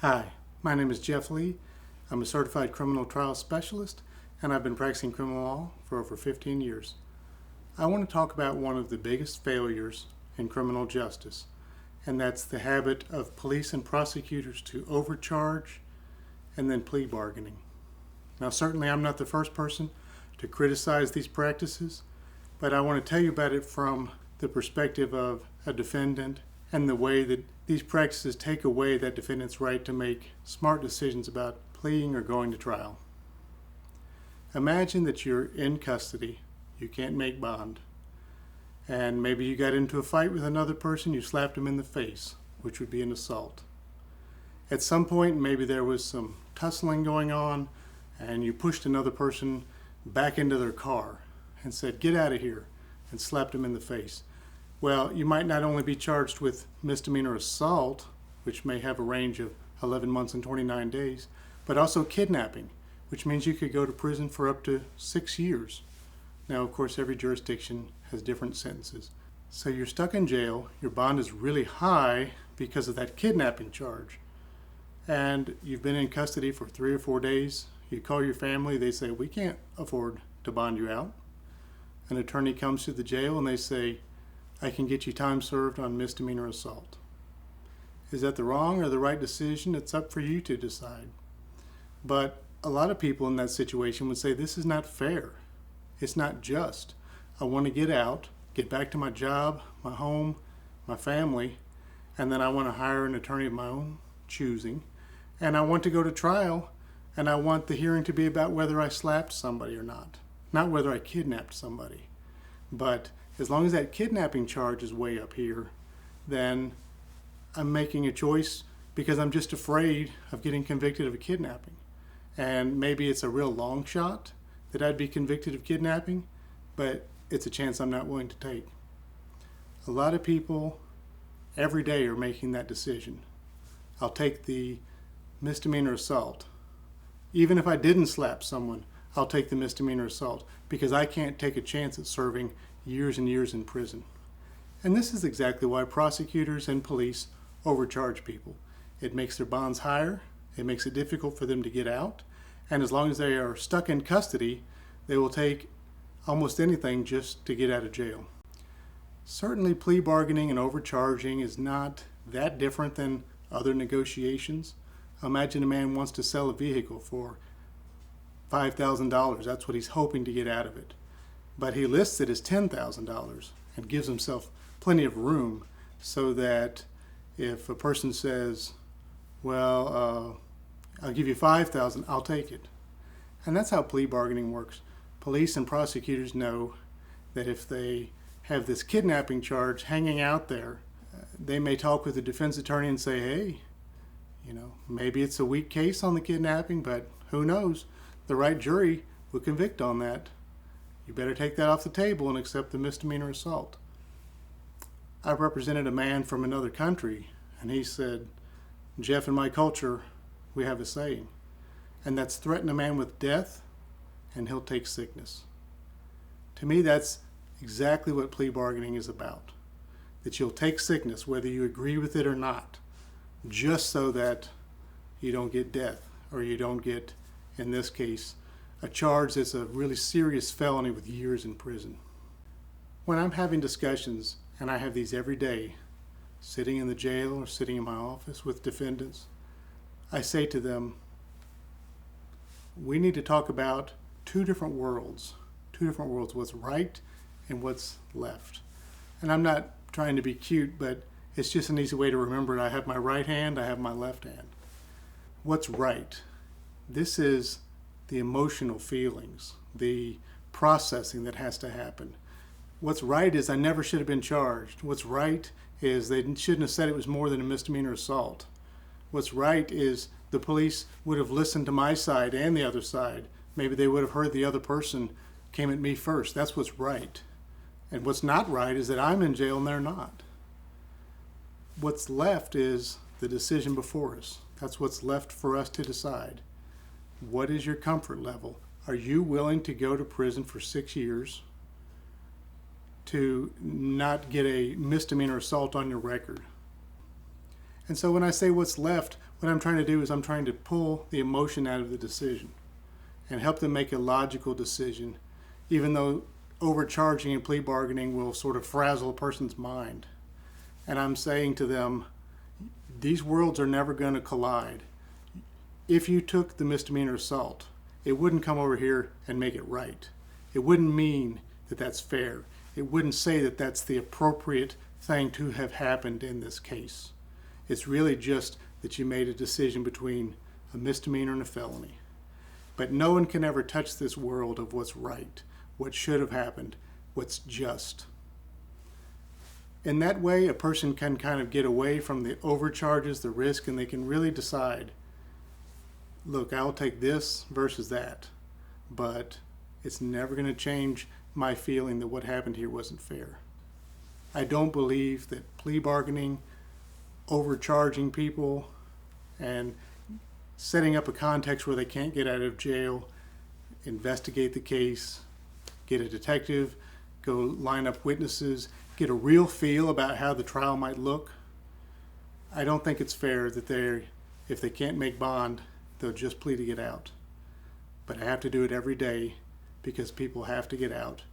Hi, my name is Jeff Lee. I'm a certified criminal trial specialist, and I've been practicing criminal law for over 15 years. I want to talk about one of the biggest failures in criminal justice, and that's the habit of police and prosecutors to overcharge and then plea bargaining. Now, certainly I'm not the first person to criticize these practices, but I want to tell you about it from the perspective of a defendant and the way that these practices take away that defendant's right to make smart decisions about pleading or going to trial. Imagine that you're in custody, you can't make bond, and maybe you got into a fight with another person, you slapped him in the face, which would be an assault. At some point, maybe there was some tussling going on, and you pushed another person back into their car and said, "Get out of here," and slapped him in the face. Well, you might not only be charged with misdemeanor assault, which may have a range of 11 months and 29 days, but also kidnapping, which means you could go to prison for up to 6 years. Now, of course, every jurisdiction has different sentences. So you're stuck in jail, your bond is really high because of that kidnapping charge, and you've been in custody for 3 or 4 days. You call your family, they say, "We can't afford to bond you out." An attorney comes to the jail and they say, "I can get you time served on misdemeanor assault." Is that the wrong or the right decision? It's up for you to decide. But a lot of people in that situation would say, this is not fair. It's not just. I want to get out, get back to my job, my home, my family, and then I want to hire an attorney of my own choosing, and I want to go to trial, and I want the hearing to be about whether I slapped somebody or not whether I kidnapped somebody. But as long as that kidnapping charge is way up here, then I'm making a choice because I'm just afraid of getting convicted of a kidnapping. And maybe it's a real long shot that I'd be convicted of kidnapping, but it's a chance I'm not willing to take. A lot of people every day are making that decision. I'll take the misdemeanor assault. Even if I didn't slap someone, I'll take the misdemeanor assault because I can't take a chance at serving years and years in prison. And this is exactly why prosecutors and police overcharge people. It makes their bonds higher, it makes it difficult for them to get out, and as long as they are stuck in custody, they will take almost anything just to get out of jail. Certainly plea bargaining and overcharging is not that different than other negotiations. Imagine a man wants to sell a vehicle for $5,000. That's what he's hoping to get out of it. But he lists it as $10,000 and gives himself plenty of room so that if a person says, well, I'll give you $5,000, I'll take it. And that's how plea bargaining works. Police and prosecutors know that if they have this kidnapping charge hanging out there, they may talk with the defense attorney and say, hey, maybe it's a weak case on the kidnapping, but who knows? The right jury will convict on that. You better take that off the table and accept the misdemeanor assault. I represented a man from another country, and he said, "Jeff, in my culture, we have a saying, and that's threaten a man with death, and he'll take sickness." To me, that's exactly what plea bargaining is about. That you'll take sickness, whether you agree with it or not, just so that you don't get death, or you don't get, in this case, a charge that's a really serious felony with years in prison. When I'm having discussions, and I have these every day, sitting in the jail or sitting in my office with defendants, I say to them, we need to talk about two different worlds, what's right and what's left. And I'm not trying to be cute, but it's just an easy way to remember it. I have my right hand, I have my left hand. What's right? This is the emotional feelings, the processing that has to happen. What's right is I never should have been charged. What's right is they shouldn't have said it was more than a misdemeanor assault. What's right is the police would have listened to my side and the other side. Maybe they would have heard the other person came at me first. That's what's right. And what's not right is that I'm in jail and they're not. What's left is the decision before us. That's what's left for us to decide. What is your comfort level? Are you willing to go to prison for 6 years to not get a misdemeanor assault on your record? And so when I say what's left, What I'm trying to do is I'm trying to pull the emotion out of the decision and help them make a logical decision, even though overcharging and plea bargaining will sort of frazzle a person's mind. And I'm saying to them, these worlds are never going to collide. If you took the misdemeanor assault, it wouldn't come over here and make it right. It wouldn't mean that that's fair. It wouldn't say that that's the appropriate thing to have happened in this case. It's really just that you made a decision between a misdemeanor and a felony. But no one can ever touch this world of what's right, what should have happened, what's just. In that way, a person can kind of get away from the overcharges, the risk, and they can really decide, look, I'll take this versus that, but it's never going to change my feeling that what happened here wasn't fair. I don't believe that plea bargaining, overcharging people, and setting up a context where they can't get out of jail, investigate the case, get a detective, go line up witnesses, get a real feel about how the trial might look. I don't think it's fair that if they can't make bond, they'll just plea to get out. But I have to do it every day because people have to get out